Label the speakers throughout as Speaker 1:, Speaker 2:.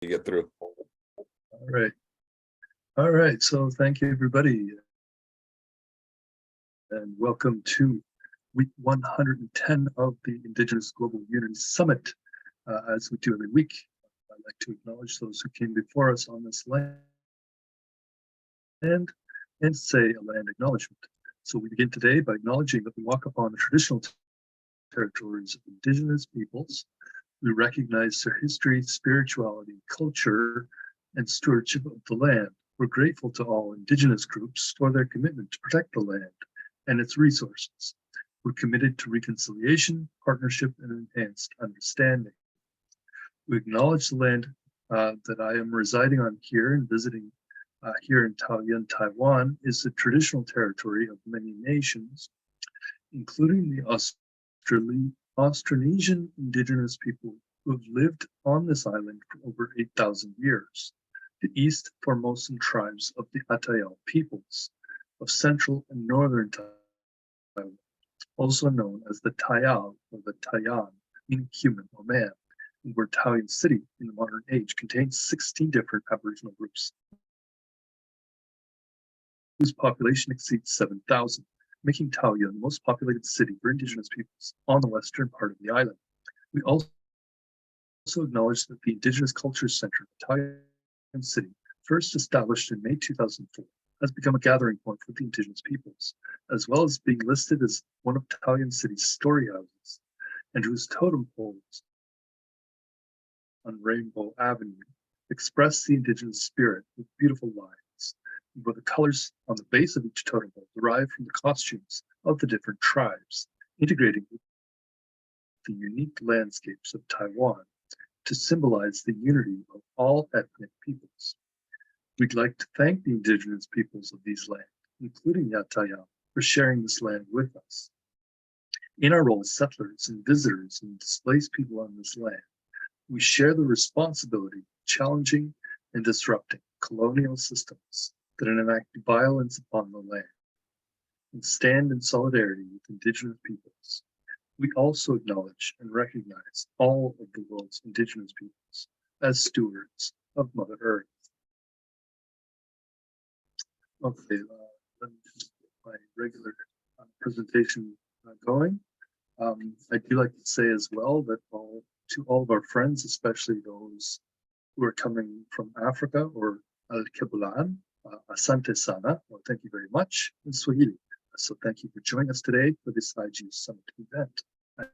Speaker 1: you get through.
Speaker 2: All right. All right. So thank you, everybody. And welcome to week 110 of the Indigenous Global Unity Summit. As we do every week, I'd like to acknowledge those who came before us on this land and say a land acknowledgement. So we begin today by acknowledging that we walk upon the traditional territories of Indigenous peoples. We recognize their history, spirituality, culture, and stewardship of the land. We're grateful to all Indigenous groups for their commitment to protect the land and its resources. We're committed to reconciliation, partnership, and enhanced understanding. We acknowledge the land that I am residing on here and visiting here in Taoyuan, Taiwan, is the traditional territory of many nations, including the Austronesian Indigenous people who have lived on this island for over 8,000 years, the East Formosan tribes of the Atayal peoples of central and northern Taiwan, also known as the Tayal or the Tayan, meaning human or man, and where Taoyuan City in the modern age contains 16 different Aboriginal groups whose population exceeds 7,000. Making Taoyuan the most populated city for Indigenous peoples on the western part of the island. We also acknowledge that the Indigenous Culture Center of Taoyuan City, first established in May 2004, has become a gathering point for the Indigenous peoples, as well as being listed as one of Taoyuan City's story houses, and whose totem poles on Rainbow Avenue express the Indigenous spirit with beautiful lines, where the colors on the base of each totem pole derive from the costumes of the different tribes, integrating the unique landscapes of Taiwan to symbolize the unity of all ethnic peoples. We'd like to thank the Indigenous peoples of these lands, including the Atayal, for sharing this land with us. In our role as settlers and visitors and displaced people on this land, we share the responsibility of challenging and disrupting colonial systems that enact violence upon the land and stand in solidarity with Indigenous peoples. We also acknowledge and recognize all of the world's Indigenous peoples as stewards of Mother Earth. Okay, let me just get my regular presentation going. I do like to say as well that to all of our friends, especially those who are coming from Africa or Al-Kibulan, Asante Sana, well, thank you very much in Swahili. So thank you for joining us today for this IGU Summit event. I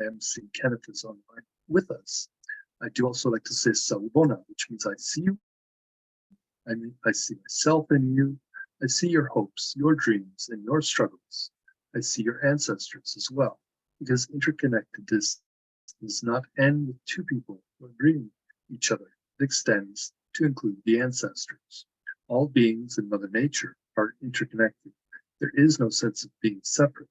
Speaker 2: am seeing Kenneth is online with us. I do also like to say Sawubona, which means I see you. I see myself in you. I see your hopes, your dreams, and your struggles. I see your ancestors as well, because interconnectedness does not end with two people who are greeting each other. It extends to include the ancestors. All beings in Mother Nature are interconnected. There is no sense of being separate.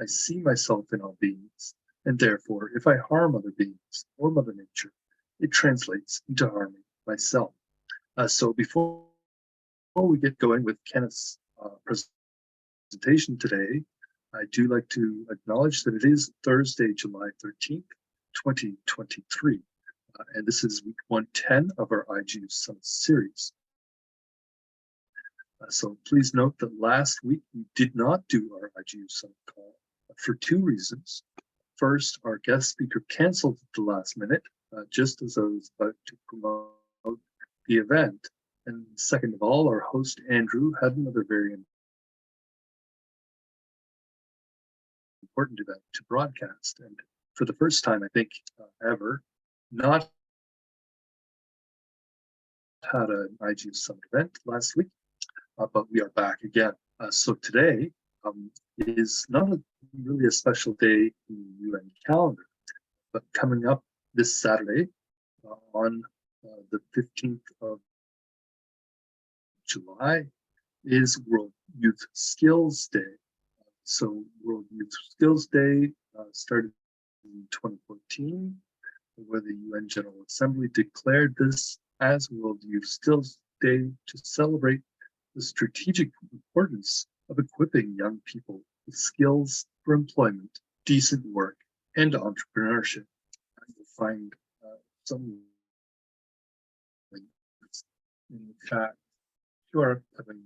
Speaker 2: I see myself in all beings, and therefore, if I harm other beings or Mother Nature, it translates into harming myself. So before we get going with Kenneth's presentation today, I do like to acknowledge that it is Thursday, July 13th, 2023. And this is week 110 of our IGU Summit series. So please note that last week we did not do our IGU Summit call for two reasons. First, our guest speaker canceled at the last minute, just as I was about to promote the event. And second of all, our host Andrew had another very important event to broadcast. And for the first time, I think, ever, not had an IGU Summit event last week, but we are back again. So today is not really a special day in the UN calendar, but coming up this Saturday on the 15th of July is World Youth Skills Day. So World Youth Skills Day started in 2014, where the UN General Assembly declared this as World Youth Skills Day to celebrate the strategic importance of equipping young people with skills for employment, decent work, and entrepreneurship. You'll find some links in the chat to our upcoming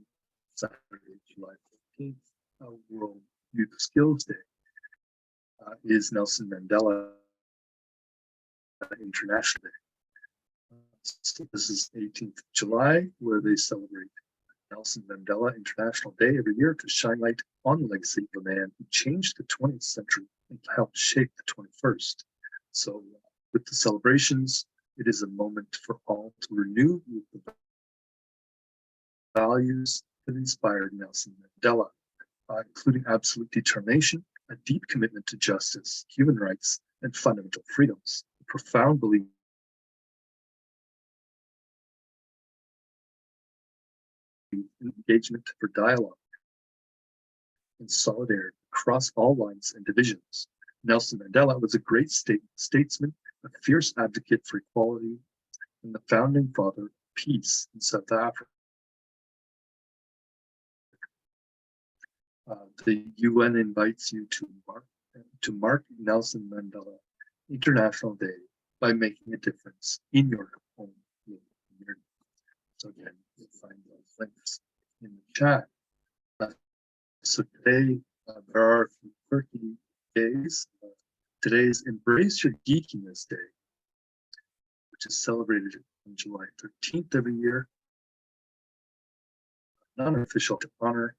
Speaker 2: Saturday, July 15th, World Youth Skills Day. Is Nelson Mandela International Day. So this is 18th of July, where they celebrate Nelson Mandela International Day every year to shine light on the legacy of a man who changed the 20th century and helped shape the 21st. So with the celebrations, it is a moment for all to renew the values that inspired Nelson Mandela, including absolute determination, a deep commitment to justice, human rights, and fundamental freedoms, a profound belief in engagement for dialogue and solidarity across all lines and divisions. Nelson Mandela was a great statesman, a fierce advocate for equality, and the founding father of peace in South Africa. The UN invites you to mark Nelson Mandela International Day by making a difference in your own community. So again, you'll find those links in the chat. So today, there are a few quirky days. Today is Embrace Your Geekiness Day, which is celebrated on July 13th every year. Non-official to honor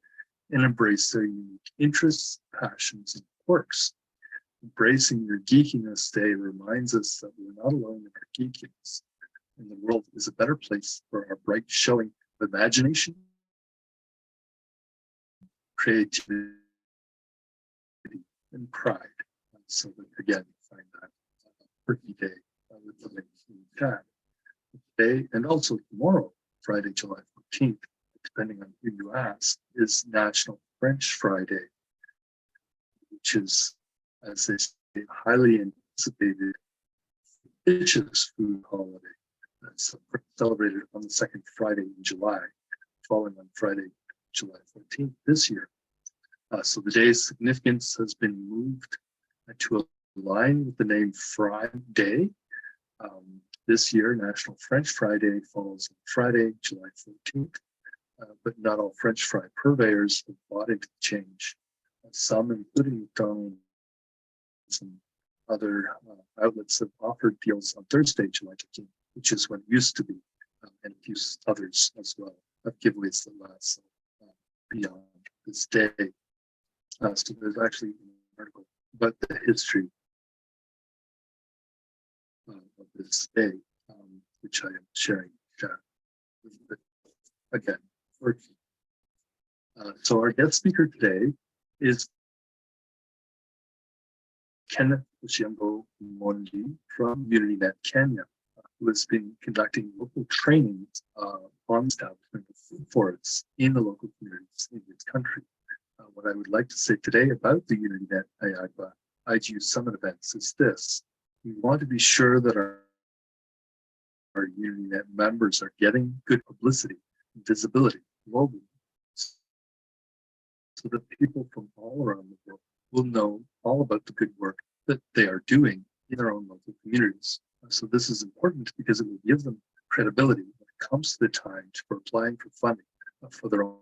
Speaker 2: and embrace their unique interests, passions, and quirks. Embracing your geekiness day reminds us that we're not alone in our geekiness, and the world is a better place for our bright showing of imagination, creativity, and pride. So that, again, you find that quirky day with the link in the chat. Today and also tomorrow, Friday, July 14th, depending on who you ask, is National French Fry Day, which is, as they say, highly anticipated delicious food holiday that's celebrated on the second Friday in July, falling on Friday, July 14th this year. So the day's significance has been moved to align with the name Fry Day. This year, National French Fry Day falls on Friday, July 14th. But not all French fry purveyors have bought into the change. Some, including McDonald's and other outlets, have offered deals on Thursday, July 15th, which is when it used to be, and a few others as well have giveaways that last beyond this day. So there's actually an article about the history of this day, which I am sharing in chat. Again, so our guest speaker today is Kenneth Oshiambo Mondi from UnityNet Kenya, who has been conducting local trainings on establishment of food forests in the local communities in this country. What I would like to say today about the UnityNet AHIABGA IGU Summit events is this: we want to be sure that our UnityNet members are getting good publicity and visibility globally, so that people from all around the world will know all about the good work that they are doing in their own local communities. So this is important because it will give them credibility when it comes to the time for applying for funding for their own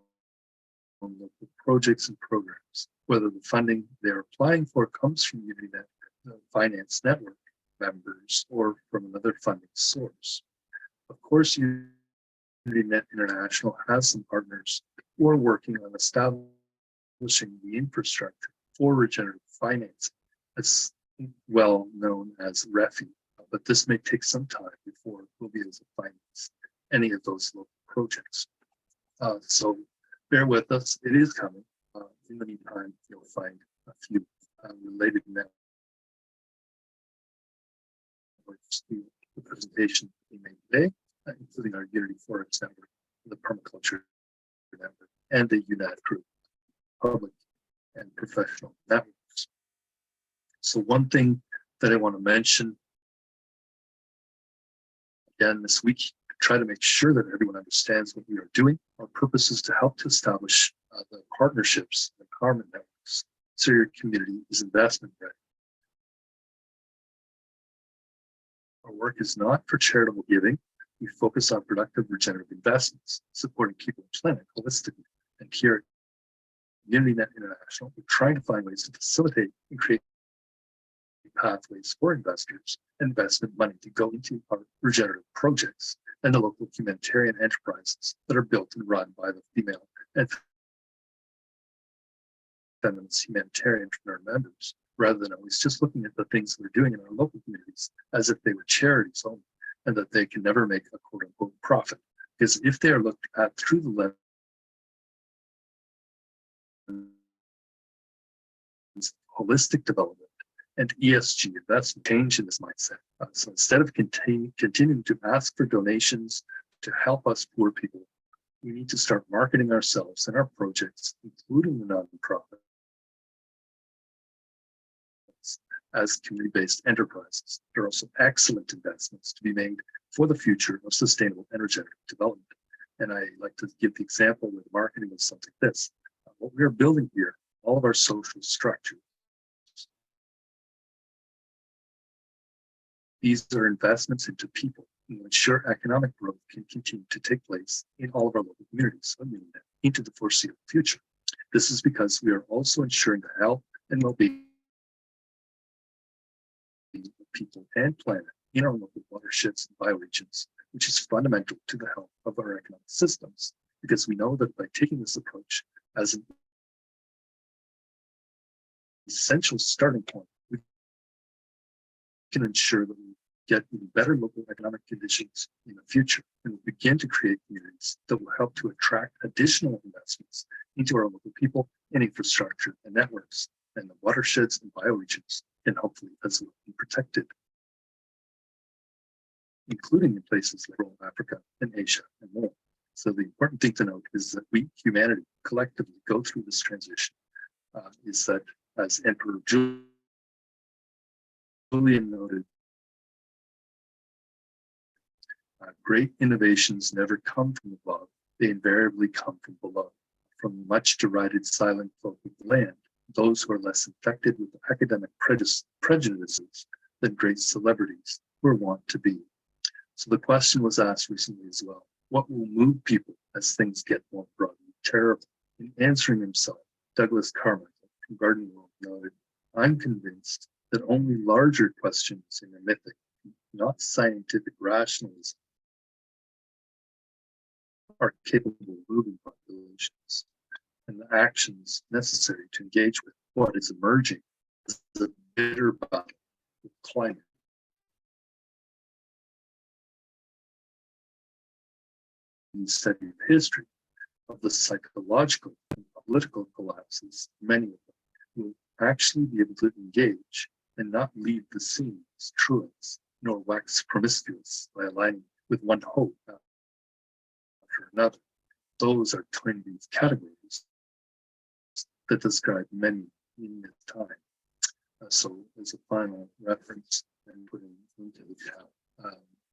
Speaker 2: local projects and programs, whether the funding they're applying for comes from UnityNet Finance Network members or from another funding source. Of course, UnityNet International has some partners who are working on establishing the infrastructure for regenerative financing. It's well known as REFI, but this may take some time before we'll be able to finance any of those local projects. So bear with us, it is coming. In the meantime, you'll find a few related networks to the presentation we made today, including our Unity Forest Network, the Permaculture Network, and the UNAT Group, public and professional networks. So one thing that I want to mention again this week, to try to make sure that everyone understands what we are doing. Our purpose is to help to establish the partnerships and empowerment networks so your community is investment ready. Our work is not for charitable giving. We focus on productive regenerative investments, supporting people and planet holistically. And here at UnityNet International, we're trying to find ways to facilitate and create pathways for investors and investment money to go into our regenerative projects and the local humanitarian enterprises that are built and run by the female and feminist humanitarian entrepreneur members, rather than always just looking at the things that we're doing in our local communities as if they were charities only, and that they can never make a quote unquote profit. Because if they are looked at through the lens of holistic development and ESG investment, change in this mindset. So instead of continuing to ask for donations to help us poor people, we need to start marketing ourselves and our projects, including the nonprofit, as community-based enterprises. There are also excellent investments to be made for the future of sustainable energetic development. And I like to give the example with marketing of something like this. What we are building here, all of our social structures, these are investments into people to ensure economic growth can continue to take place in all of our local communities into the foreseeable future. This is because we are also ensuring the health and well-being of people and planet in our local watersheds and bioregions, which is fundamental to the health of our economic systems, because we know that by taking this approach as an essential starting point, we can ensure that we get even better local economic conditions in the future, and we'll begin to create communities that will help to attract additional investments into our local people and infrastructure and networks, and the watersheds and bioregions can hopefully as well be protected, including in places like rural Africa and Asia and more. So the important thing to note is that we, humanity, collectively go through this transition, is that, as Emperor Julian noted, great innovations never come from above, they invariably come from below, from much derided silent folk of the land, those who are less infected with academic prejudices than great celebrities were wont to be. So the question was asked recently as well, what will move people as things get more broadly terrible? In answering himself, Douglas Carmichael from Garden World noted, I'm convinced that only larger questions in the mythic, not scientific rationalism, are capable of moving populations, and the actions necessary to engage with what is emerging as a bitter battle with climate. In the study of history of the psychological and political collapses, many of them will actually be able to engage and not leave the scene as truants, nor wax promiscuous by aligning with one hope after another. Those are twin these categories that describe many in this time. So as a final reference, and put into the chat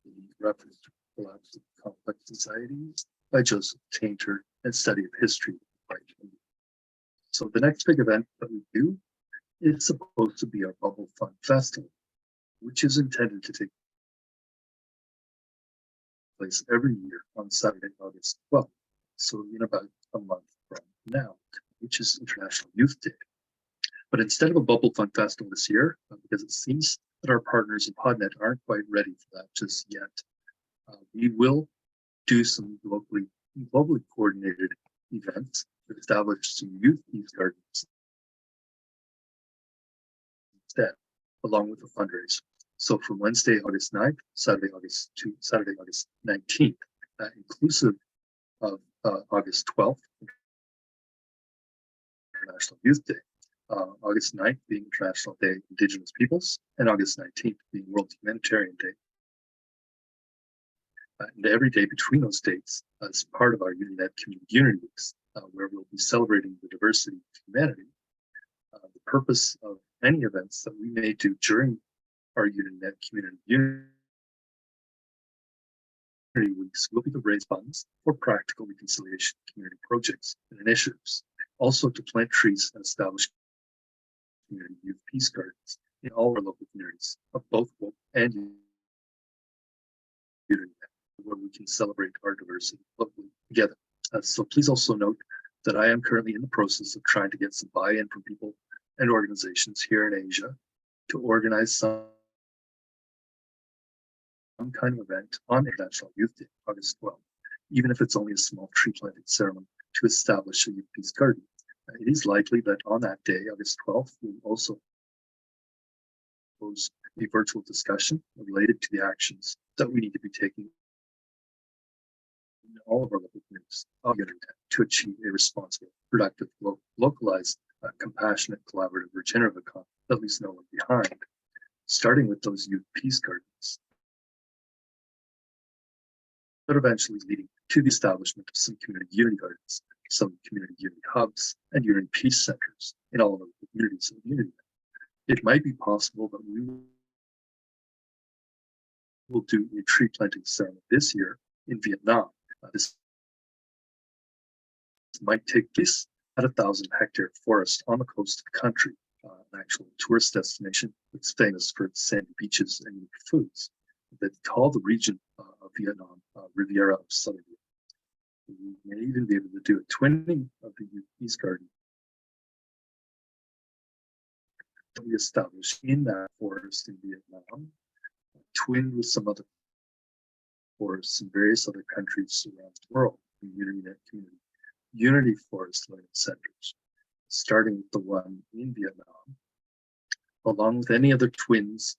Speaker 2: the reference to Collapse of Complex Societies by Joseph Tainter and Study of History by Kim. So the next big event that we do is supposed to be our Bubble Fun Festival, which is intended to take place every year on Saturday, August 12th. So in about a month from now, which is International Youth Day. But instead of a Bubble Fun Festival this year, because it seems that our partners in PodNet aren't quite ready for that just yet, we will do some globally coordinated events to establish some youth gardens instead, along with a fundraiser. So from Wednesday, August 9th, Saturday, August 19th, inclusive of August 12th, International Youth Day, August 9th being International Day of Indigenous Peoples, and August 19th being World Humanitarian Day. And every day between those dates, as part of our UnityNet Community Unity Weeks, where we'll be celebrating the diversity of humanity, the purpose of any events that we may do during our UnityNet Community Unity Weeks will be to raise funds for practical reconciliation community projects and initiatives, also to plant trees and establish community youth peace gardens in all our local communities of both woke and where we can celebrate our diversity locally together. So please also note that I am currently in the process of trying to get some buy-in from people and organizations here in Asia to organize some kind of event on International Youth Day, August 12th, even if it's only a small tree planting ceremony to establish a youth peace garden. It is likely that on that day, August 12th, we'll also host a virtual discussion related to the actions that we need to be taking in all of our local communities of UnityNet to achieve a responsible, productive, localized, compassionate, collaborative, regenerative economy that leaves no one behind, starting with those youth peace gardens, but eventually leading to the establishment of some community unity gardens, some community unity hubs, and unity peace centers in all of the communities of UnityNet. It might be possible that we will do a tree planting ceremony this year in Vietnam. This might take place at a 1,000-hectare forest on the coast of the country, an actual tourist destination that's famous for its sandy beaches and unique foods. They call the region of Vietnam Riviera of Southern Vietnam. We may even be able to do a twinning of the youth peace garden that we established in that forest in Vietnam, twinned with some other forests in various other countries around the world, in UnityNet community unity forest learning centers, starting with the one in Vietnam, along with any other twins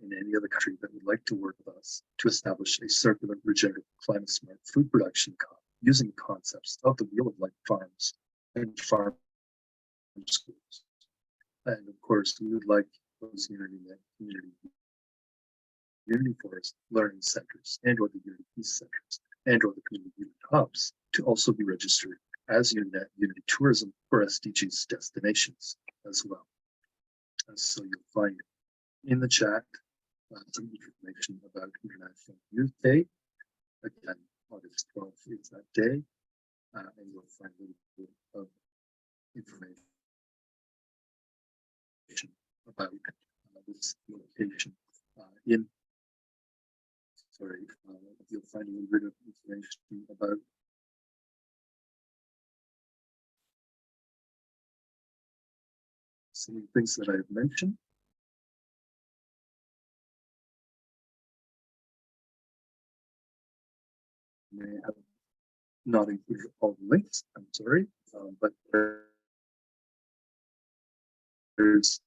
Speaker 2: in any other country that would like to work with us to establish a circular, regenerative, climate-smart food production using concepts of the wheel of life farms and farm schools. And of course, we would like those UnityNet community forest learning centers and or the unity peace centers and or the community unity hubs to also be registered as UnityNet Unity Tourism or SDGs destinations as well. So you'll find in the chat some information about International Youth Day. Again, August 12th is that day, and you'll find a little bit of information about this location you'll find a little bit of information about some of the things that I've mentioned. May have not included all the links, I'm sorry, but there's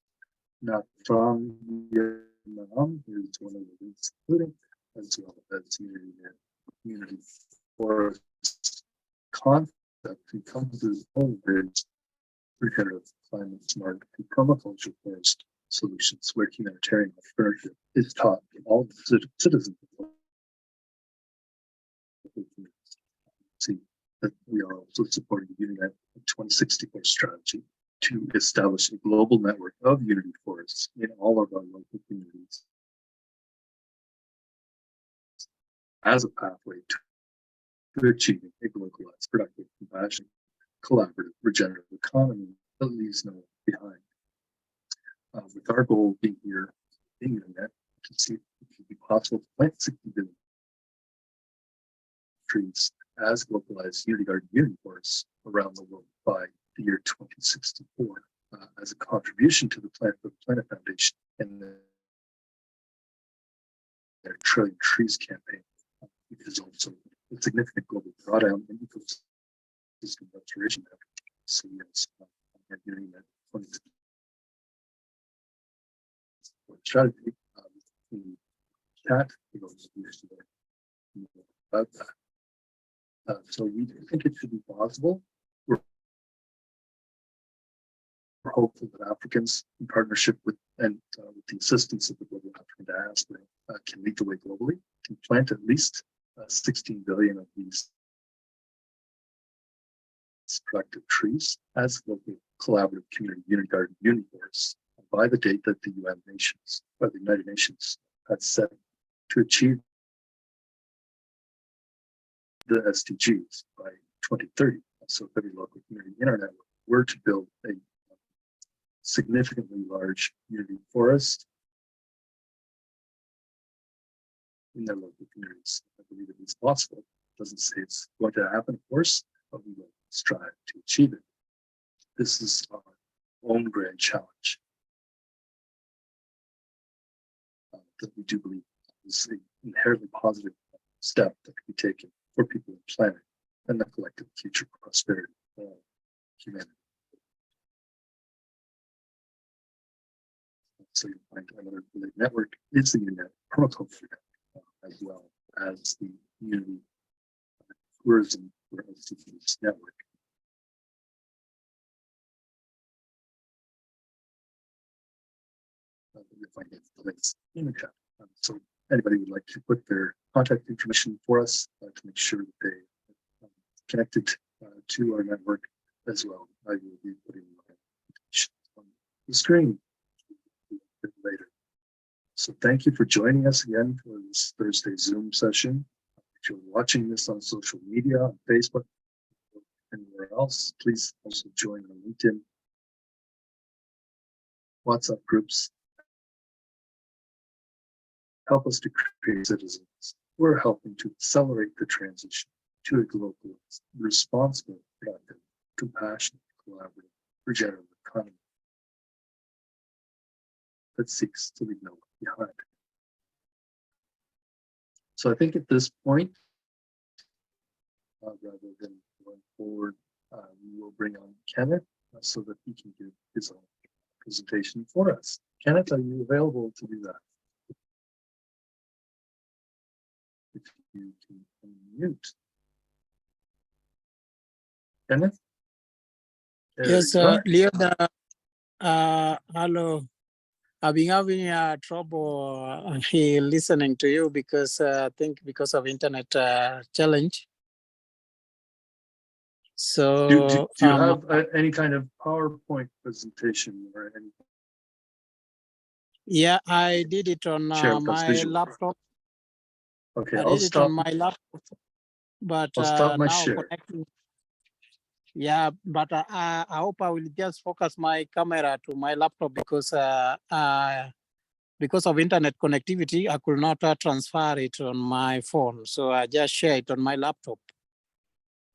Speaker 2: not from Vietnam, here's one of the links including, as well as unity forest concept encompasses all various regenerative, climate smart, and permaculture forest solutions where humanitarian entrepreneurship is taught to all citizens of the community. See that we are also supporting the UnityNet 2064 strategy to establish a global network of unity forests in all of our local communities as a pathway to achieving a localized, productive, compassionate, collaborative, regenerative economy that leaves no one behind. With our goal being here in UnityNet to see if it would be possible to plant 60 billion trees as localized unity garden unity forests around the world by the year 2064 as a contribution to the Plant for the Planet Foundation and their Trillion Trees campaign. It is also a significant global drawdown in ecosystem restoration effort. So yes, our UnityNet 2064 strategy in chat, about that. So we do think it should be possible. We're hopeful that Africans, in partnership with and with the assistance of the global African diaspora, can lead the way globally, can plant at least 16 billion of these productive trees as local collaborative community unity garden unity forests by the date that the UN nations, by the United Nations, had set to achieve the SDGs by 2030. So if every local community in our network were to build a significantly large unity forest in their local communities. I believe it is possible. It doesn't say it's going to happen, of course, but we will strive to achieve it. This is our own grand challenge that we do believe is an inherently positive step that can be taken for people on the planet and the collective future prosperity of all humanity. So you'll find another related network is the UnityNet permaculture network, as well as the Unity Tourism for LCT's network. You'll find the links in the chat. So anybody would like to put their contact information for us to make sure that they are connected to our network as well. I will be putting my information on the screen later. So thank you for joining us again for this Thursday Zoom session. If you're watching this on social media, on Facebook, or anywhere else, please also join our LinkedIn, WhatsApp groups. Help us to create citizens. We're helping to accelerate the transition to a global, responsible, productive, compassionate, collaborative, regenerative economy that seeks to leave no one behind. So I think at this point, rather than going forward, we will bring on Kenneth so that he can give his own presentation for us. Kenneth, are you available to do that? If you can unmute. Kenneth?
Speaker 1: Yes, Leon, hello. I've been having trouble listening to you because I think because of internet challenge. So
Speaker 2: do you have any kind of PowerPoint presentation or anything?
Speaker 1: Yeah, I did it on my laptop.
Speaker 2: Okay,
Speaker 1: I did it on my laptop, but
Speaker 2: I'll stop my
Speaker 1: now
Speaker 2: share.
Speaker 1: connecting. Yeah, but I hope I will just focus my camera to my laptop because of internet connectivity, I could not transfer it on my phone. So I just share it on my laptop.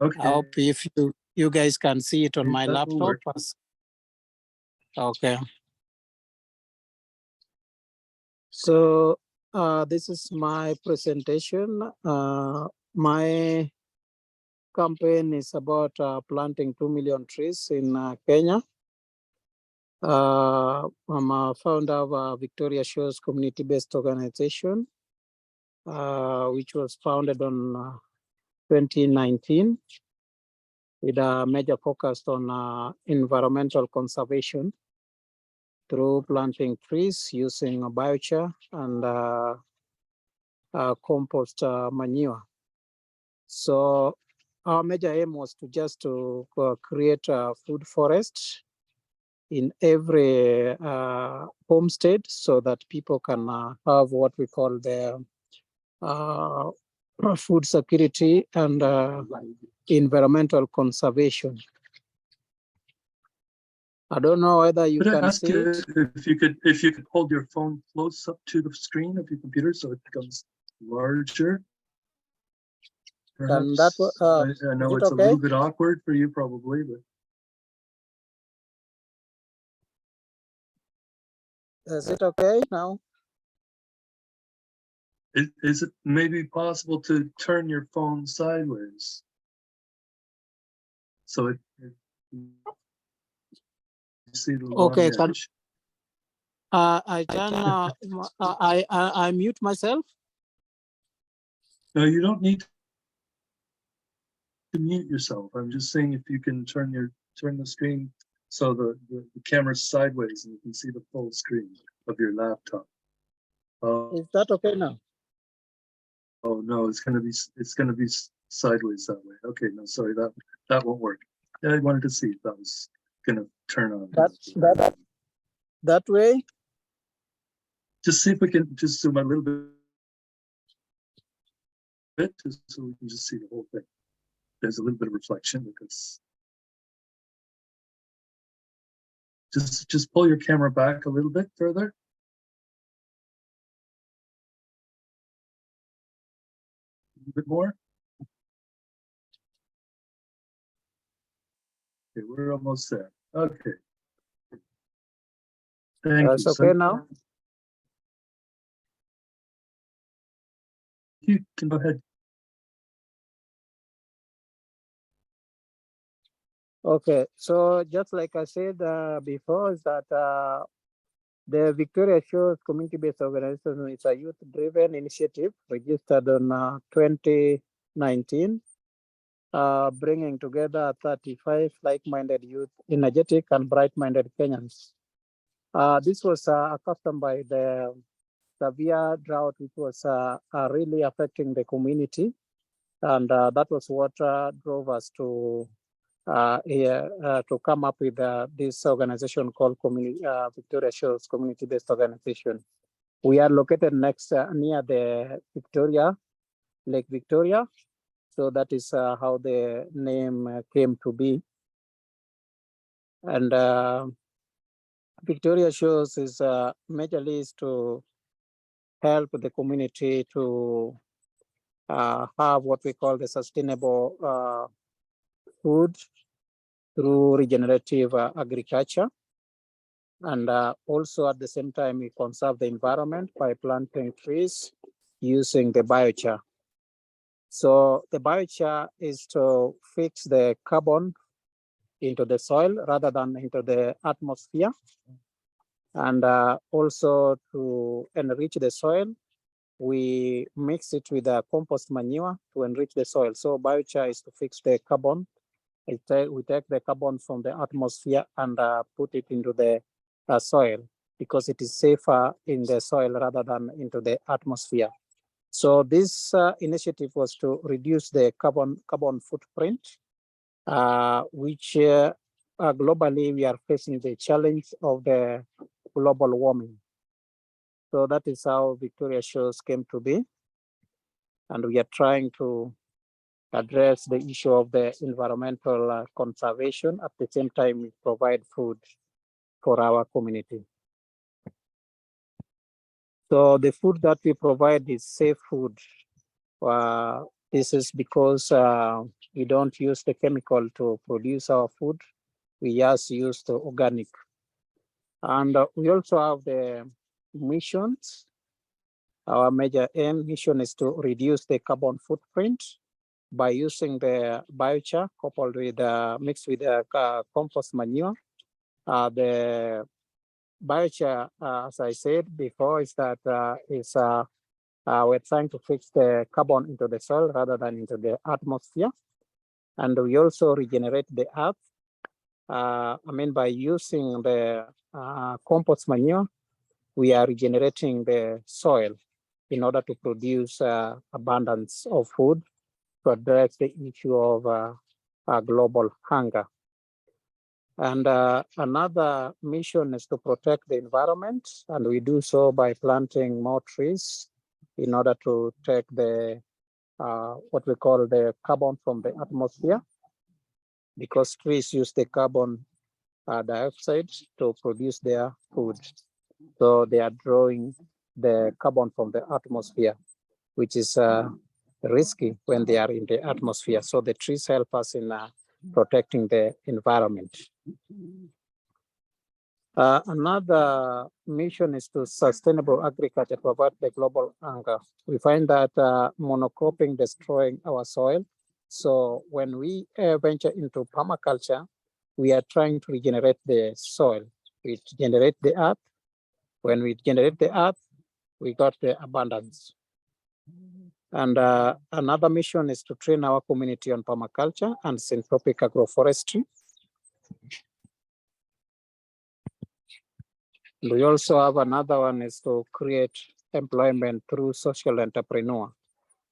Speaker 2: Okay.
Speaker 1: I hope if you guys can see it on my laptop. Okay. So this is my presentation. My campaign is about planting 2 million trees in Kenya. I'm a founder of Victoria Shores community-based organization, which was founded on 2019 with a major focus on environmental conservation through planting trees using biochar and compost manure. So our major aim was to create a food forest in every homestead so that people can have what we call the food security and environmental conservation. I don't know whether you
Speaker 2: can
Speaker 1: ask
Speaker 2: see it. If you could hold your phone close up to the screen of your computer so it becomes larger. Perhaps, I know it's okay? A little bit awkward for you probably, but
Speaker 1: is it okay now?
Speaker 2: Is it maybe possible to turn your phone sideways? So you see the long edge.
Speaker 1: I can I mute myself?
Speaker 2: No, you don't need to mute yourself. I'm just saying if you can turn the screen so the camera's sideways and you can see the full screen of your laptop.
Speaker 1: Is that okay now?
Speaker 2: Oh no, it's gonna be sideways that way. Okay, no, sorry, that won't work. Yeah, I wanted to see if that was gonna turn on.
Speaker 1: That way?
Speaker 2: Just see if we can just zoom a little bit just so we can just see the whole thing. There's a little bit of reflection because just pull your camera back a little bit further. A bit more. Okay, we're almost there. Okay. Thank you.
Speaker 1: It's okay now?
Speaker 2: You can go ahead.
Speaker 1: Okay, so just like I said before, is that the Victoria Shores Community-Based Organization is a youth-driven initiative registered on 2019, bringing together 35 like-minded youth, energetic and bright-minded Kenyans. This was accustomed by the severe drought, which was really affecting the community. And that was what drove us to come up with this organization called Victoria Shores Community-Based Organization. We are located next near the Lake Victoria. So that is how the name came to be. And Victoria Shores is majorly is to help the community to have what we call the sustainable food through regenerative agriculture. And also at the same time, we conserve the environment by planting trees using the biochar. So the biochar is to fix the carbon into the soil rather than into the atmosphere. And also to enrich the soil, we mix it with a compost manure to enrich the soil. So biochar is to fix the carbon. We take the carbon from the atmosphere and put it into the soil because it is safer in the soil rather than into the atmosphere. So this initiative was to reduce the carbon footprint, which globally we are facing the challenge of the global warming. So that is how Victoria Shores came to be. And we are trying to address the issue of the environmental conservation. At the same time, we provide food for our community. So the food that we provide is safe food. This is because we don't use the chemical to produce our food. We just use the organic. And we also have the missions. Our major mission is to reduce the carbon footprint by using the biochar coupled with mixed with compost manure. The biochar, as I said before, is that we're trying to fix the carbon into the soil rather than into the atmosphere. And we also regenerate the earth. By using the compost manure, we are regenerating the soil in order to produce abundance of food to address the issue of global hunger. And another mission is to protect the environment, and we do so by planting more trees in order to take the what we call the carbon from the atmosphere, because trees use the carbon dioxide to produce their food. So they are drawing the carbon from the atmosphere, which is risky when they are in the atmosphere. So the trees help us in protecting the environment. Another mission is to sustainable agriculture to avoid the global hunger. We find that monocropping destroying our soil. So when we venture into permaculture, we are trying to regenerate the soil. We generate the earth. When we generate the earth, we got the abundance. And another mission is to train our community on permaculture and syntropic agroforestry. We also have another one is to create employment through social entrepreneur.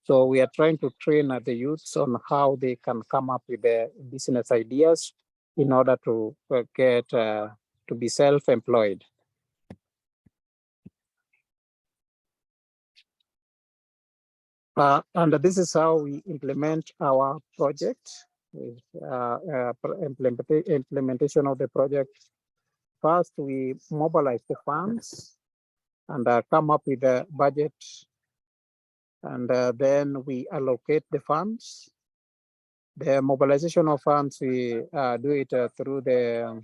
Speaker 1: So we are trying to train the youths on how they can come up with their business ideas in order to get to be self-employed. And this is how we implement our project. Implementation of the project. First, we mobilize the funds and come up with a budget And then we allocate the funds. The mobilization of funds, we do it through the,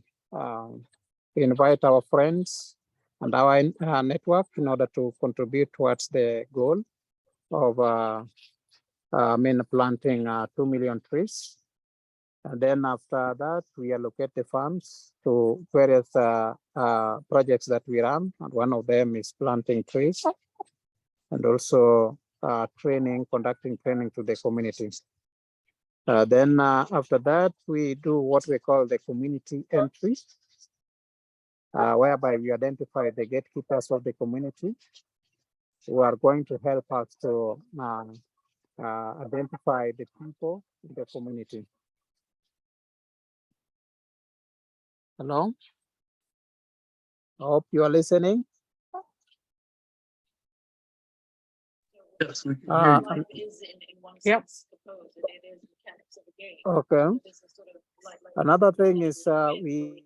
Speaker 1: we invite our friends and our network in order to contribute towards the goal of planting 2 million trees. And then after that, we allocate the funds to various projects that we run. And one of them is planting trees and also conducting training to the communities. Then after that, we do what we call the community entry, whereby we identify the gatekeepers of the community who are going to help us to identify the people in the community. Hello? I hope you are listening.
Speaker 2: Yes, we can hear you.
Speaker 3: Life is in one
Speaker 1: Yep.
Speaker 3: sense proposed. It is mechanics of the game.
Speaker 1: Okay.
Speaker 3: This is sort of like
Speaker 1: Another thing is
Speaker 3: we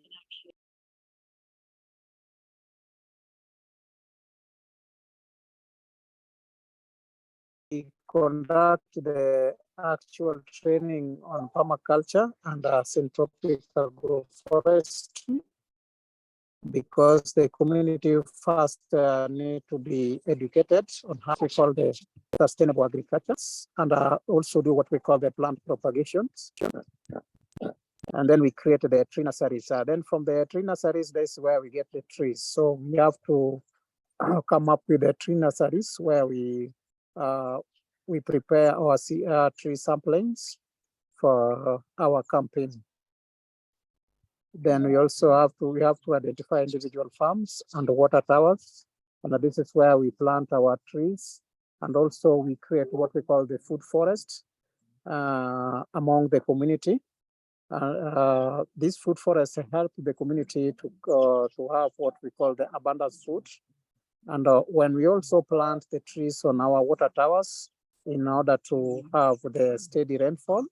Speaker 1: conduct the actual training on permaculture and syntropic agroforestry, because the community first need to be educated on how we call the sustainable agriculture and also do what we call the plant propagations. And then we created the tree nurseries. Then from the tree nurseries, that's where we get the trees. So we have to come up with the tree nurseries where we prepare our tree samplings for our campaign. Then we also have to identify individual farms and water towers, and this is where we plant our trees, and also we create what we call the food forest among the community. These food forests help the community to have what we call the abundance food. And when we also plant the trees on our water towers in order to have the steady rainfall,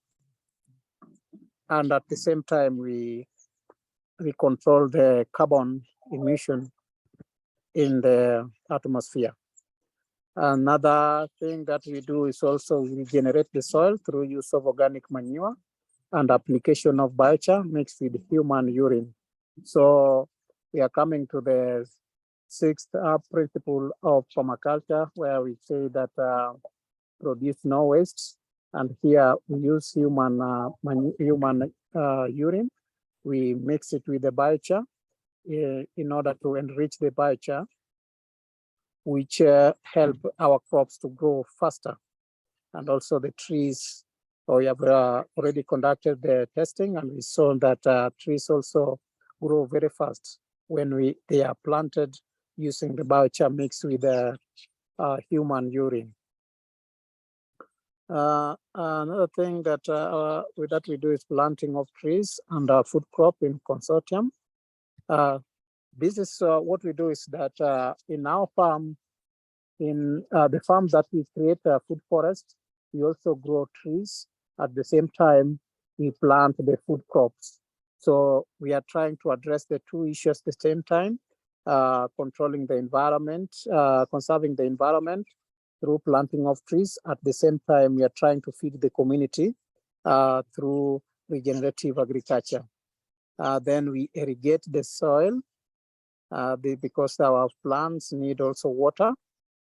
Speaker 1: and at the same time we control the carbon emission in the atmosphere. Another thing that we do is also we regenerate the soil through use of organic manure and application of biochar mixed with human urine. So we are coming to the sixth principle of permaculture, where we say that produce no waste. And here we use human urine. We mix it with the biochar in order to enrich the biochar, which help our crops to grow faster. And also the trees, we have already conducted the testing, and we saw that trees also grow very fast when they are planted using the biochar mixed with human urine. Another thing that we do is planting of trees and food crop in consortium. This is what we do is that in our farm, in the farm that we create a food forest, we also grow trees. At the same time, we plant the food crops. So we are trying to address the two issues at the same time, controlling the environment, conserving the environment through planting of trees. At the same time, we are trying to feed the community through regenerative agriculture. Then we irrigate the soil because our plants need also water,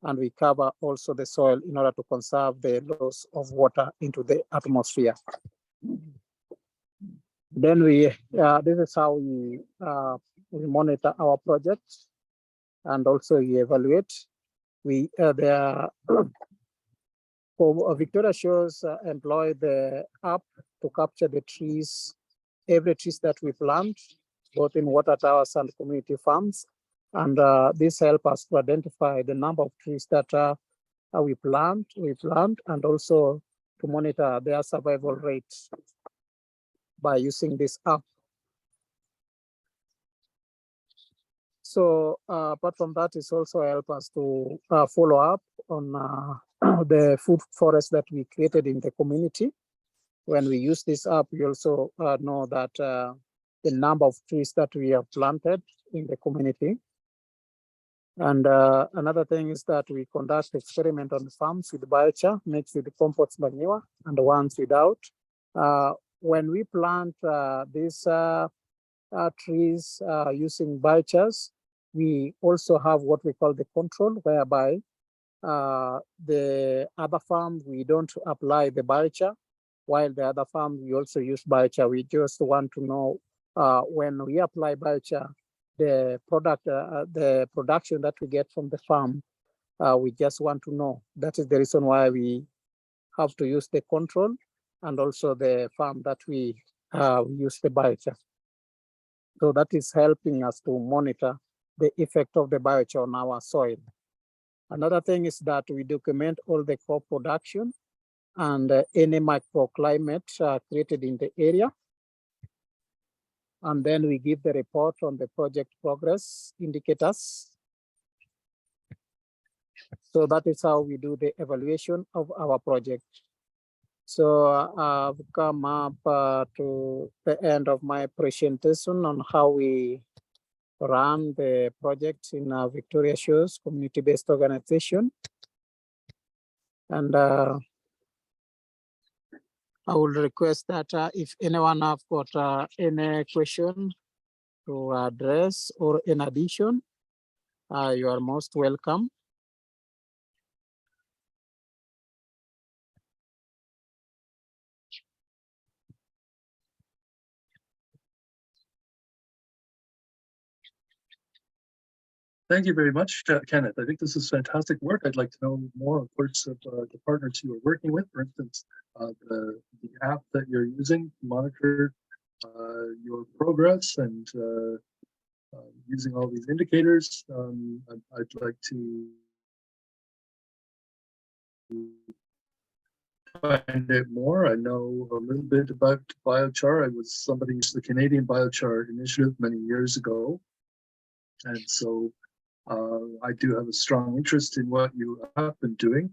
Speaker 1: and we cover also the soil in order to conserve the loss of water into the atmosphere. Then this is how we monitor our projects, and also we evaluate. Victoria Shores employ the app to capture the trees, every trees that we plant, both in water towers and community farms. And this helps us to identify the number of trees that we plant, and also to monitor their survival rates by using this app. So apart from that, it also helps us to follow up on the food forest that we created in the community. When we use this app, we also know that the number of trees that we have planted in the community. And another thing is that we conduct experiment on the farms with biochar, mixed with the compost manure, and ones without. When we plant these trees using biochars, we also have what we call the control, whereby the other farm, we don't apply the biochar, while the other farm, we also use biochar. We just want to know when we apply biochar, the production that we get from the farm, we just want to know. That is the reason why we have to use the control, and also the farm that we use the biochar. So that is helping us to monitor the effect of the biochar on our soil. Another thing is that we document all the crop production and any microclimate created in the area. And then we give the report on the project progress indicators. So that is how we do the evaluation of our project. So I've come up to the end of my presentation on how we run the project in Victoria Shores community-based organization. And I would request that if anyone have got any question to address or in addition, you are most welcome.
Speaker 2: Thank you very much, Kenneth. I think this is fantastic work. I'd like to know more, of course, of the partners you are working with. For instance, the app that you're using to monitor your progress and using all these indicators. I'd like to find out more. I know a little bit about biochar. I was somebody used the Canadian Biochar Initiative many years ago. And so I do have a strong interest in what you have been doing.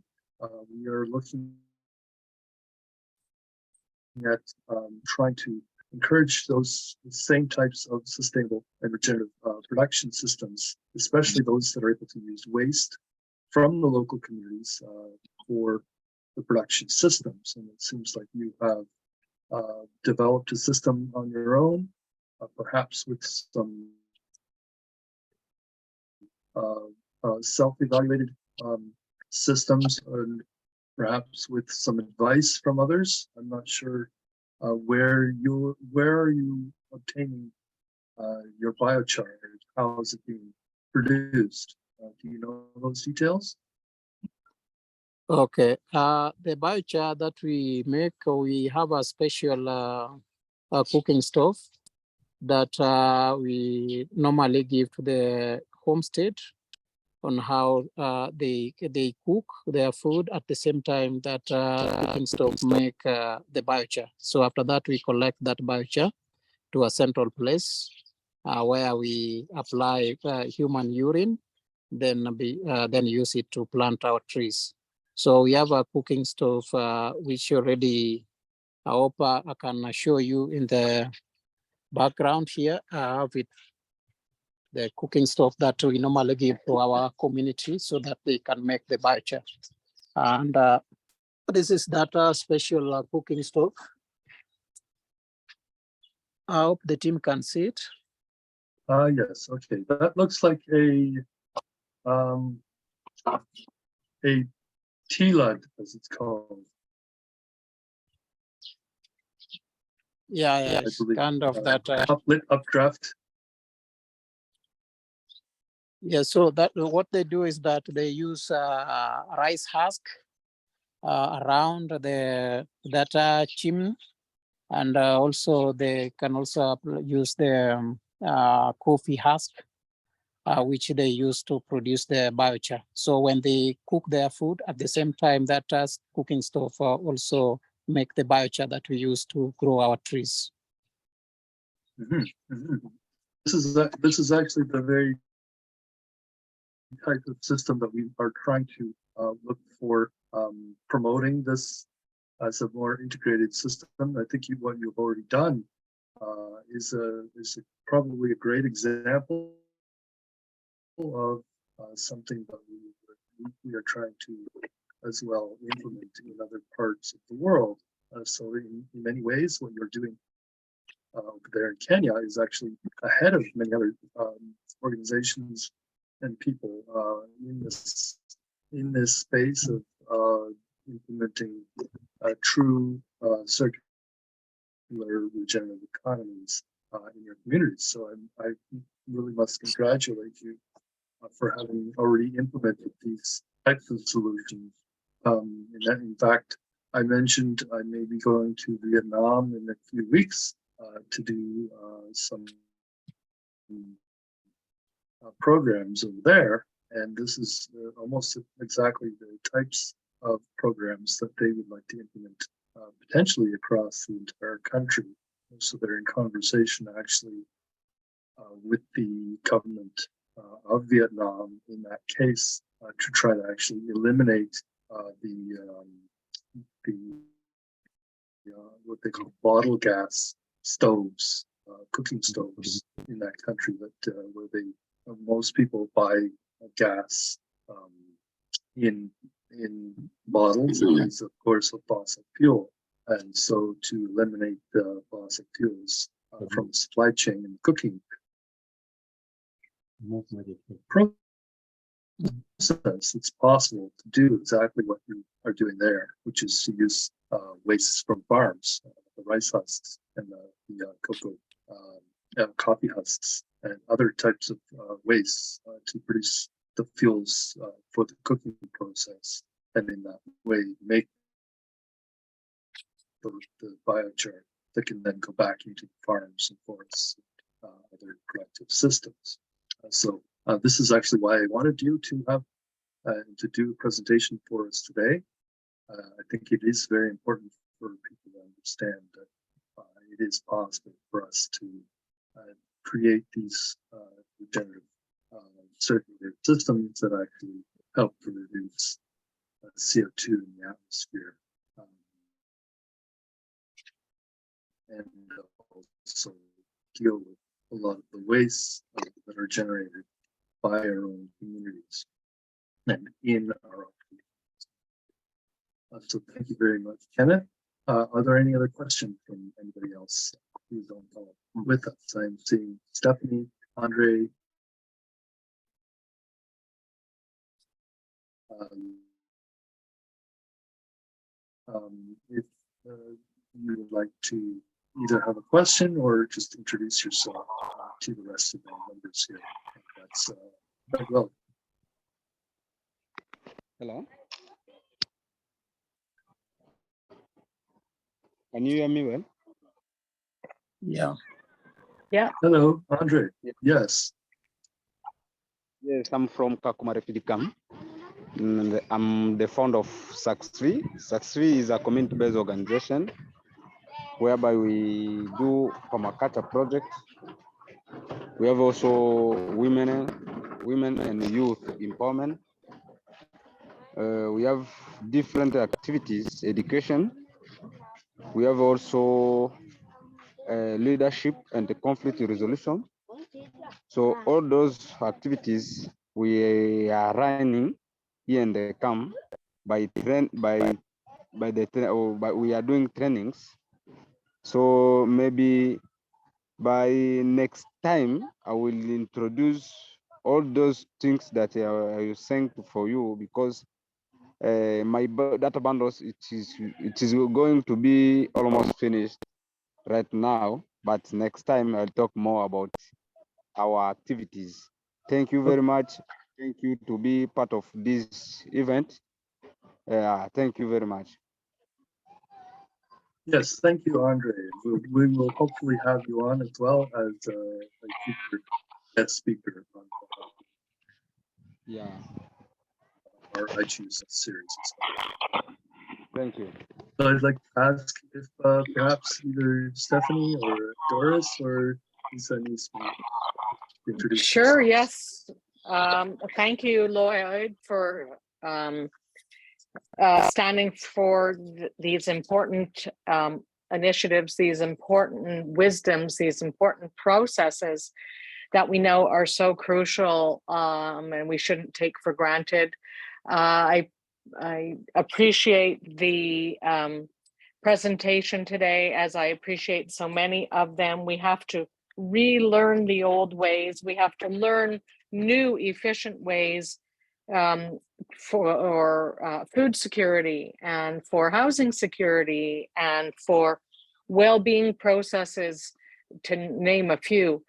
Speaker 2: We are looking at trying to encourage those same types of sustainable and regenerative production systems, especially those that are able to use waste from the local communities for the production systems. And it seems like you have developed a system on your own, perhaps with some self-evaluated systems, and perhaps with some advice from others. I'm not sure where are you obtaining your biochar? How is it being produced? Do you know those details?
Speaker 1: Okay, the biochar that we make, we have a special cooking stove that we normally give to the homestead on how they cook their food at the same time that cooking stove make the biochar. So after that, we collect that biochar to a central place where we apply human urine, then use it to plant our trees. So we have a cooking stove which already, I hope I can show you in the background here. I have it, the cooking stove that we normally give to our community so that they can make the biochar. And this is that special cooking stove. I hope the team can see it.
Speaker 2: Yes, okay. That looks like a TLUD, as it's called.
Speaker 1: Yeah, kind of that.
Speaker 2: Uplit, updraft.
Speaker 1: Yeah, so that what they do is that they use rice husk around that chimney, and also they can also use the coffee husk, which they use to produce the biochar. So when they cook their food, at the same time that cooking stove also make the biochar that we use to grow our trees.
Speaker 2: Mm-hmm. Mm-hmm. This is actually the very type of system that we are trying to look for, promoting this as a more integrated system. I think what you've already done is probably a great example of something that we are trying to as well implement in other parts of the world. So in many ways, what you're doing over there in Kenya is actually ahead of many other organizations and people in this space of implementing true circular regenerative economies in your communities. So I really must congratulate you for having already implemented these types of solutions. In fact, I mentioned I may be going to Vietnam in a few weeks to do some programs over there. And this is almost exactly the types of programs that they would like to implement potentially across the entire country. So they're in conversation actually with the government of Vietnam in that case to try to actually eliminate what they call bottle gas stoves, cooking stoves in that country that where they most people buy gas in bottles. It is of course a fossil fuel, and so to eliminate the fossil fuels from the supply chain and cooking process, it's possible to do exactly what you are doing there, which is to use wastes from farms, the rice husks and the cocoa, coffee husks, and other types of wastes to produce the fuels for the cooking process, and in that way make the biochar that can then go back into farms and forests and other productive systems. So this is actually why I wanted you to have to do a presentation for us today. I think it is very important for people to understand that it is possible for us to create these regenerative circular systems that actually help to reduce CO2 in the atmosphere, and also deal with a lot of the wastes that are generated by our own communities and in our own communities. So thank you very much, Kenneth. Are there any other questions from anybody else who's on call with us? I'm seeing Stephanie, Andre. If you would like to either have a question or just introduce yourself to the rest of the members here, that's very well.
Speaker 4: Hello. Can you hear me well?
Speaker 1: Yeah.
Speaker 3: Yeah.
Speaker 2: Hello, Andre.
Speaker 4: Yeah.
Speaker 2: Yes.
Speaker 4: Yes, I'm from Kakuma Refugee Camp. I'm the founder of SAX3. SAX3 is a community-based organization whereby we do permaculture project. We have also women and youth empowerment. We have different activities, education. We have also leadership and the conflict resolution. So all those activities we are running here in the camp we are doing trainings. So maybe by next time I will introduce all those things that I was saying for you, because my data bundles it is going to be almost finished right now, but next time I'll talk more about our activities. Thank you very much. Thank you to be part of this event. Thank you very much.
Speaker 2: Yes, thank you, Andre. We will hopefully have you on as well as a future guest speaker on our I Choose series as well.
Speaker 4: Thank you.
Speaker 2: So I'd like to ask if perhaps either Stephanie or Doris or Lisa needs to introduce
Speaker 3: Sure,
Speaker 2: themselves.
Speaker 3: yes. Thank you, Lloyd, for standing for these important initiatives, these important wisdoms, these important processes that we know are so crucial and we shouldn't take for granted. I appreciate the presentation today, as I appreciate so many of them. We have to relearn the old ways. We have to learn new efficient ways for food security and for housing security and for well-being processes, to name a few.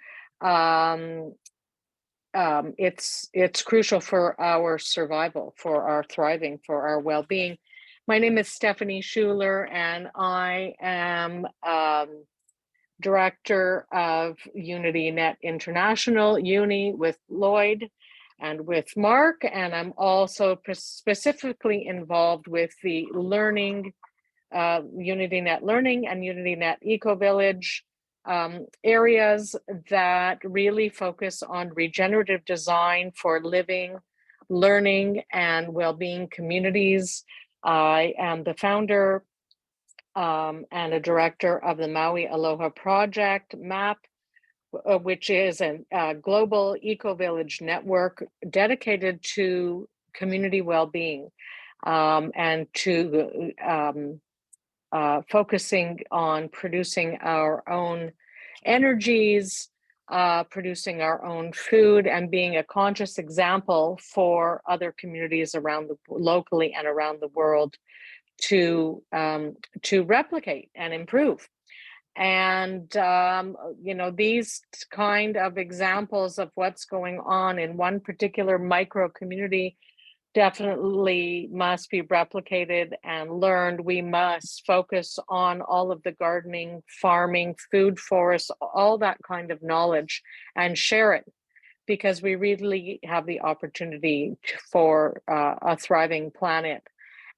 Speaker 3: It's crucial for our survival, for our thriving, for our well-being. My name is Stephanie Schuler, and I am director of UnityNet International, Uni, with Lloyd and with Mark, and I'm also specifically involved with the learning, UnityNet Learning and UnityNet Eco-Village areas that really focus on regenerative design for living, learning, and well-being communities. I am the founder and a director of the Maui Aloha Project, MAP, which is a global eco-village network dedicated to community well-being and to focusing on producing our own energies, producing our own food, and being a conscious example for other communities around locally and around the world to replicate and improve. And you know, these kind of examples of what's going on in one particular micro community definitely must be replicated and learned. We must focus on all of the gardening, farming, food forests, all that kind of knowledge, and share it, because we really have the opportunity for a thriving planet,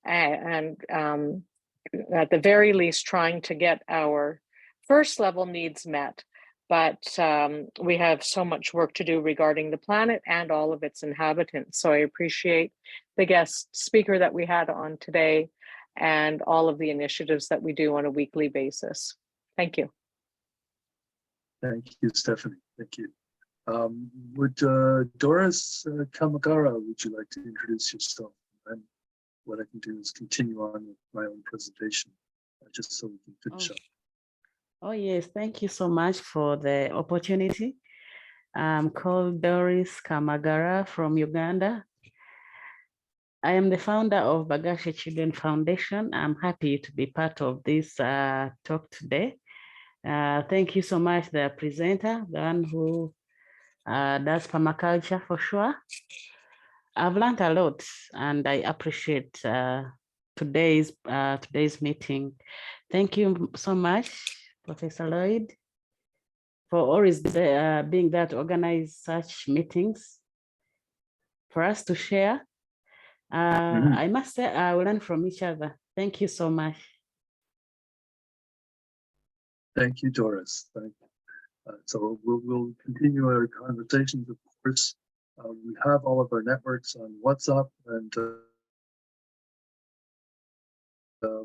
Speaker 3: and at the very least trying to get our first level needs met. But we have so much work to do regarding the planet and all of its inhabitants. So I appreciate the guest speaker that we had on today and all of the initiatives that we do on a weekly basis. Thank you.
Speaker 2: Thank you, Stephanie. Thank you. Would Doris Kamagara, would you like to introduce yourself? And what I can do is continue on with my own presentation, just so we can finish up.
Speaker 5: Oh, yes. Thank you so much for the opportunity. I'm called Doris Kamagara from Uganda. I am the founder of Bagashe Children Foundation. I'm happy to be part of this talk today. Thank you so much, the presenter, the one who does permaculture for sure. I've learned a lot, and I appreciate today's meeting. Thank you so much, Professor Lloyd, for always being there to organize such meetings for us to share. I must say, I learn from each other. Thank you so much.
Speaker 2: Thank you, Doris. Thank you. So we'll continue our conversations, of course. We have all of our networks on WhatsApp, and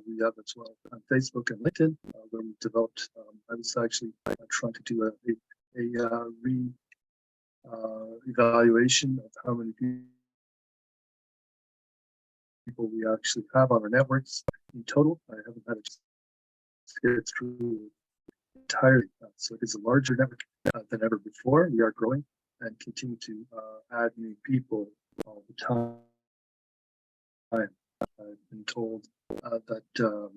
Speaker 2: we have as well on Facebook and LinkedIn, where we developed. I was actually trying to do a evaluation of how many people we actually have on our networks in total. I haven't had a chance to get through entirely, so it's a larger network than ever before. We are growing and continue to add new people all the time. I've been told that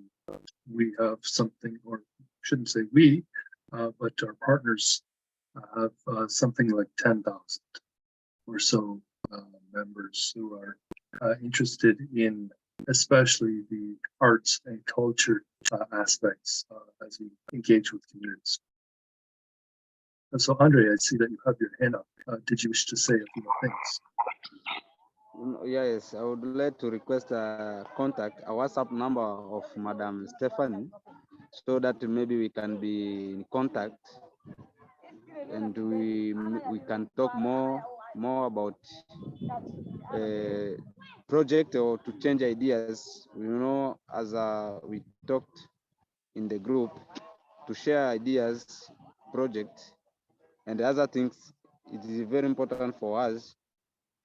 Speaker 2: we have something, or shouldn't say we, but our partners have something like 10,000 or so members who are interested in especially the arts and culture aspects as we engage with communities. And so, Andre, I see that you have your hand up. Did you wish to say a few more things?
Speaker 4: Yes, I would like to request a WhatsApp number of Madam Stephanie, so that maybe we can be in contact and we can talk more about project or to change ideas. You know, as we talked in the group, to share ideas, project, and other things it is very important for us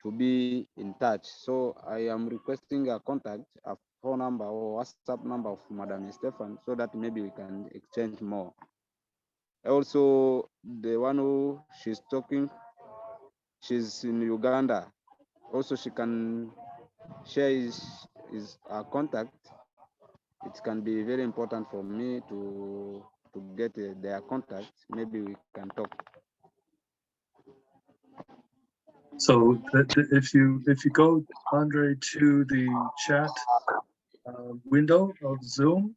Speaker 4: to be in touch. So I am requesting a contact, a phone number or WhatsApp number of Madam Stefan, so that maybe we can exchange more. Also, the one who she's talking, she's in Uganda. Also, she can share his contact. It can be very important for me to get their contact. Maybe we can talk.
Speaker 2: So if you go, Andre, to the chat window of Zoom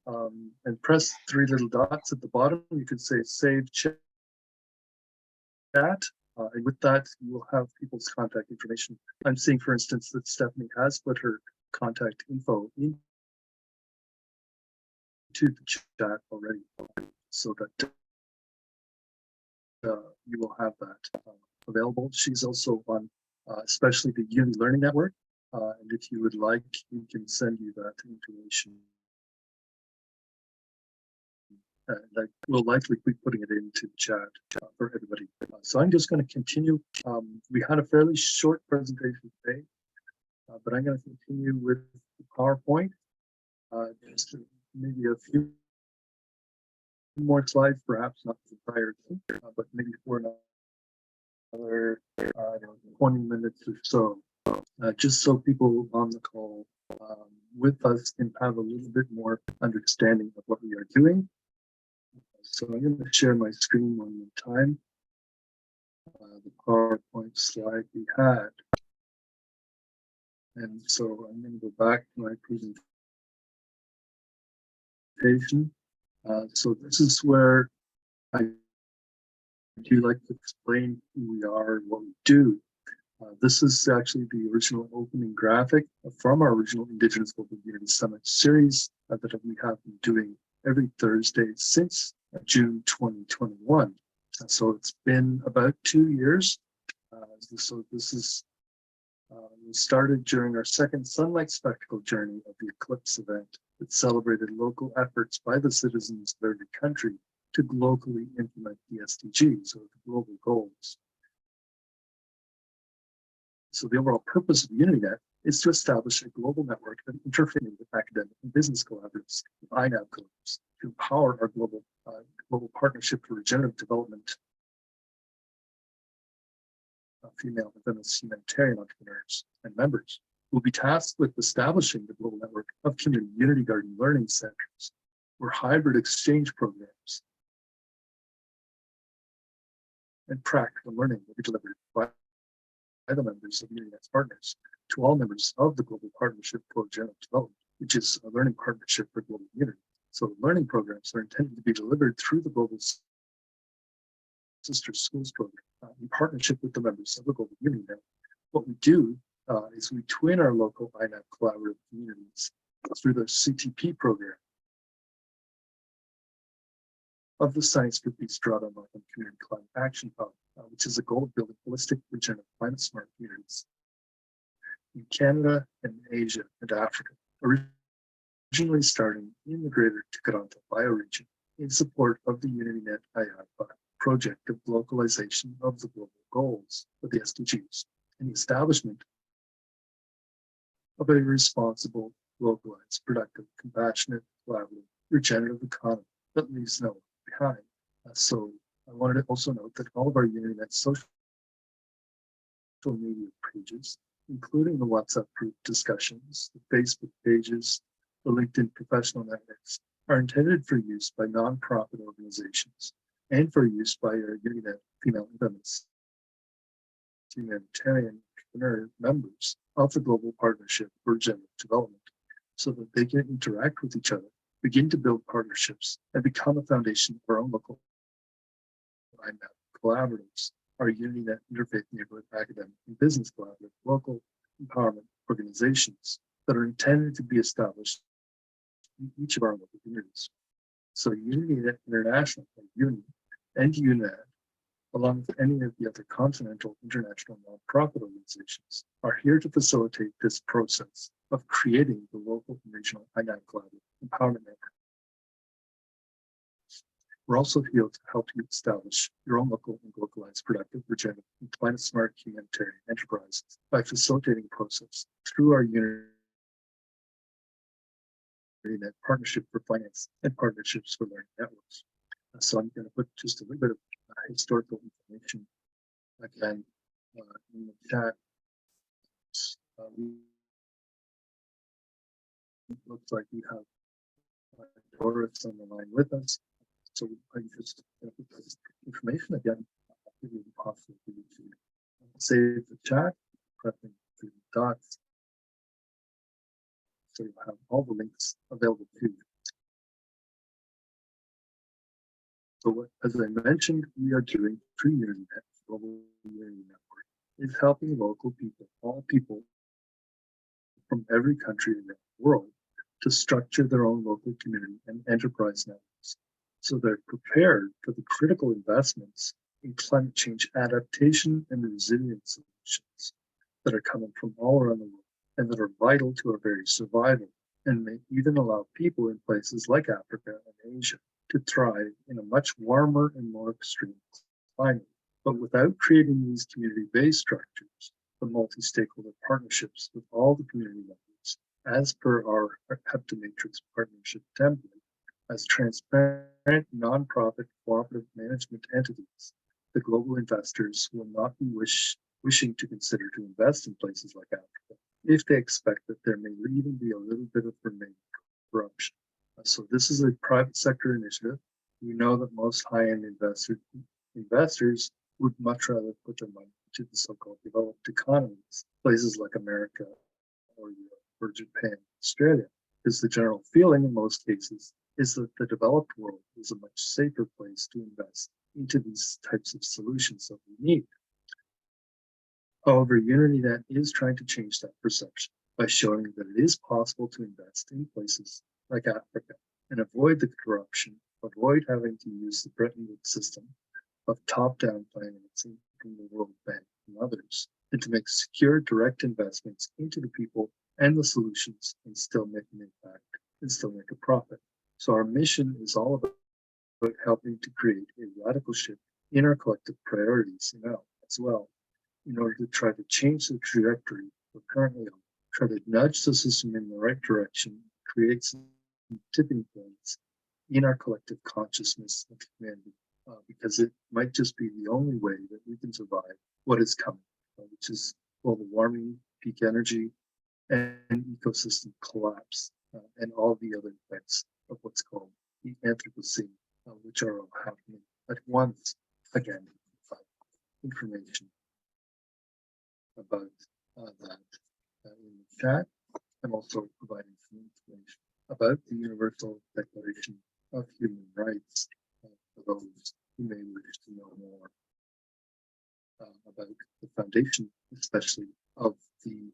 Speaker 2: and press three little dots at the bottom, you can say save chat. And with that, you will have people's contact information. I'm seeing, for instance, that Stephanie has put her contact info into the chat already, so that you will have that available. She's also on especially the Uni Learning Network. And if you would like, we can send you that information. I will likely be putting it into the chat for everybody. So I'm just going to continue. We had a fairly short presentation today, but I'm going to continue with the PowerPoint. Just maybe a few more slides, perhaps not the entire thing, but maybe for another 20 minutes or so, just so people on the call with us can have a little bit more understanding of what we are doing. So I'm going to share my screen one more time. The PowerPoint slide we had. And so I'm going to go back to my presentation. So this is where I do like to explain who we are and what we do. This is actually the original opening graphic from our original Indigenous Global Unity Summit series that we have been doing every Thursday since June 2021. So it's been about 2 years. So this is we started during our second Sunlight Spectacle journey of the Eclipse event that celebrated local efforts by the citizens of every country to globally implement the SDGs, or the global goals. So the overall purpose of UnityNet is to establish a global network of interfaith with academic and business collaborators, with AHIABGA groups, to empower our global partnership for regenerative development of female and feminist humanitarian entrepreneurs and members. We'll be tasked with establishing the global network of community Unity Garden learning centers, where hybrid exchange programs and practical learning will be delivered by the members of UnityNet's partners to all members of the Global Partnership for Regenerative Development, which is a learning partnership for global unity. So learning programs are intended to be delivered through the Global Sister Schools program in partnership with the members of the Global UnityNet. What we do is we twin our local INAP collaborative communities through the CTP program of the Science for Peace Drawdown Markham Community Climate Action Hub, which is a goal of building holistic, regenerative, climate-smart communities in Canada and Asia and Africa, originally starting in the greater Tkaronto bioregion in support of the UnityNet AHIABGA project of localization of the global goals of the SDGs and the establishment of a responsible, localized, productive, compassionate, collaborative, regenerative economy that leaves no one behind. So I wanted to also note that all of our UnityNet social media pages, including the WhatsApp group discussions, the Facebook pages, the LinkedIn professional networks, are intended for use by nonprofit organizations and for use by our UnityNet female and feminist humanitarian entrepreneur members of the Global Partnership for Regenerative Development, so that they can interact with each other, begin to build partnerships, and become a foundation for our own local collaboratives, our UnityNet interfaith neighborhood academic and business collaborative local empowerment organizations that are intended to be established in each of our local communities. So UnityNet International, or UNI, and UNED, along with any of the other continental international nonprofit organizations, are here to facilitate this process of creating the local and regional INAP collaborative empowerment network. We're also here to help you establish your own local and localized productive, regenerative, and climate-smart humanitarian enterprise by facilitating the process through our UnityNet partnership for finance and partnerships for learning networks. So I'm going to put just a little bit of historical information again in the chat. It looks like we have Doris on the line with us. So I just put this information again. It would be possible for you to save the chat, pressing the dots. So you have all the links available to you. So what, as I mentioned, we are doing through UnityNet, Global Unity Network, is helping local people, all people from every country around the world, to structure their own local community and enterprise networks, so they're prepared for the critical investments in climate change adaptation and resilience solutions that are coming from all around the world and that are vital to our very survival, and may even allow people in places like Africa and Asia to thrive in a much warmer and more extreme climate. But without creating these community-based structures, the multi-stakeholder partnerships with all the community members, as per our AHIABGA Matrix partnership template, as transparent, nonprofit, cooperative management entities, the global investors will not be wishing to consider to invest in places like Africa if they expect that there may even be a little bit of remaining corruption. So this is a private sector initiative. We know that most high-end investors would much rather put their money into the so-called developed economies, places like America or Europe or Japan, Australia, because the general feeling in most cases is that the developed world is a much safer place to invest into these types of solutions that we need. However, UnityNet is trying to change that perception by showing that it is possible to invest in places like Africa and avoid the corruption, avoid having to use the Bretton Woods system of top-down financing from the World Bank and others, and to make secure direct investments into the people and the solutions and still make an impact and still make a profit. So our mission is all about helping to create a radical shift in our collective priorities as well, in order to try to change the trajectory we're currently on, try to nudge the system in the right direction, create some tipping points in our collective consciousness and humanity, because it might just be the only way that we can survive what is coming, which is global warming, peak energy, and ecosystem collapse, and all the other effects of what's called the Anthropocene, which are all happening at once. Again, information about that in the chat. I'm also providing some information about the Universal Declaration of Human Rights for those who may wish to know more about the foundation, especially of the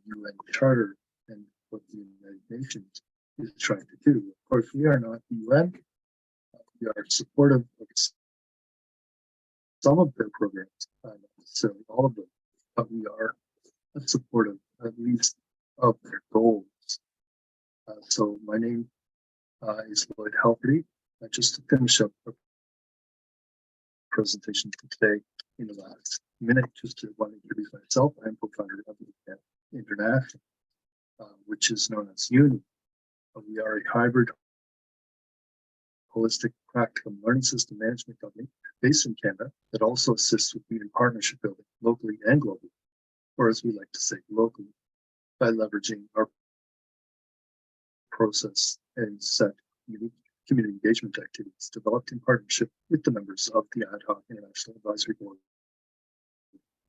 Speaker 2: UN Charter and what the United Nations is trying to do. Of course, we are not the UN. We are supportive of some of their programs, not necessarily all of them, but we are supportive, at least, of their goals. So my name is Lloyd Halferty. Just to finish up the presentation for today in the last minute, just to want to introduce myself. I'm co-founder of UnityNet International, which is known as UNI. We are a hybrid, holistic, practical learning system management company based in Canada that also assists with community partnership building locally and globally, or as we like to say, locally, by leveraging our process and set unique community engagement activities developed in partnership with the members of the Ad Hoc International Advisory Board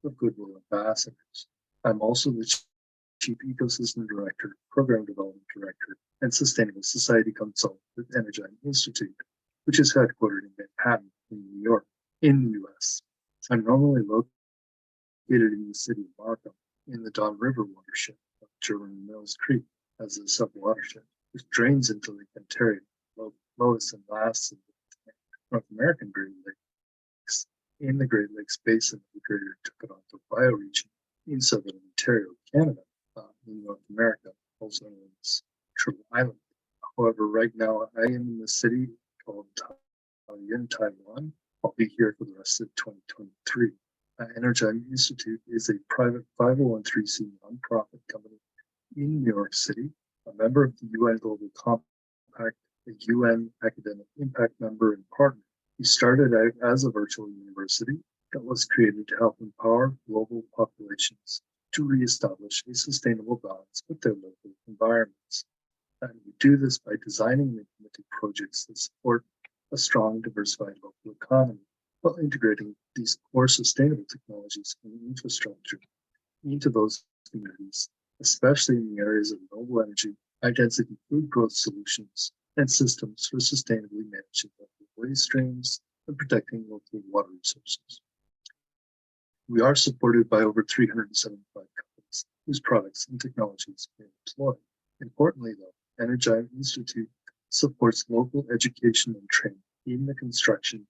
Speaker 2: of Goodwill Ambassadors. I'm also the Chief Ecosystem Director, Program Development Director, and Sustainable Society Consultant with Energyne Institute, which is headquartered in Manhattan, in New York, in the US. I'm normally located in the city of Markham, in the Don River watershed of German Mills Creek as a sub-watershed, which drains into Lake Ontario, lowest and last of the North American Great Lakes, in the Great Lakes Basin of the Greater Toronto bioregion in southern Ontario, Canada, in North America, also known as Turtle Island. However, right now I am in the city called in Taiwan. I'll be here for the rest of 2023. AHIABGA Institute is a private 501(c) nonprofit company in New York City, a member of the UN Global Compact, a UN academic impact member and partner. We started out as a virtual university that was created to help empower global populations to reestablish a sustainable balance with their local environments. And we do this by designing and implementing projects that support a strong, diversified local economy, while integrating these core sustainable technologies and infrastructure into those communities, especially in the areas of renewable energy, high-density food growth solutions, and systems for sustainably managing local waste streams and protecting local water resources. We are supported by over 375 companies whose products and technologies we employ. Importantly, though, AHIABGA Institute supports local education and training in the construction,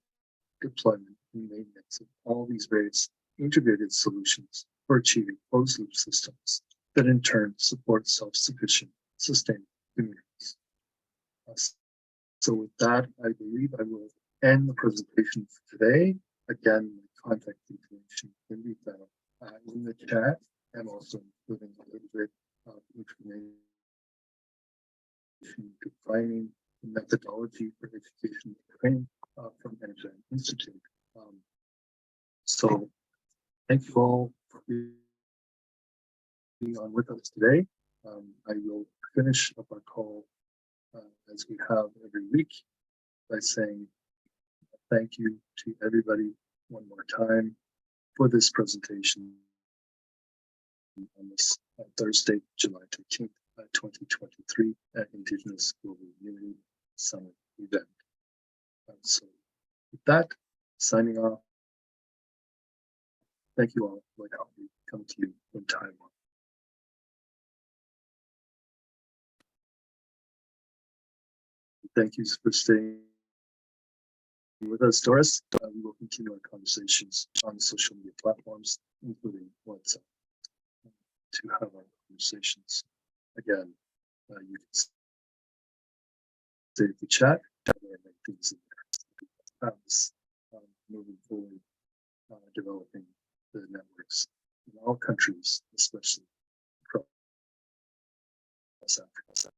Speaker 2: deployment, and maintenance of all these various integrated solutions for achieving closed-loop systems that in turn support self-sufficient, sustainable communities. So with that, I believe I will end the presentation for today. Again, my contact information can be found in the chat, and also including a little bit of information defining the methodology for education and training from AHIABGA Institute. So thank you all for being on with us today. I will finish up our call as we have every week by saying thank you to everybody one more time for this presentation on this Thursday, July 13th, 2023 at Indigenous Global Unity Summit event. So with that, signing off. Thank you all. Like how we come to you from Taiwan. Thank you for staying with us, Doris. We will continue our conversations on social media platforms, including WhatsApp, to have our conversations. Again, you can save the chat and make things in there. Moving forward, developing the networks in all countries, especially across Africa.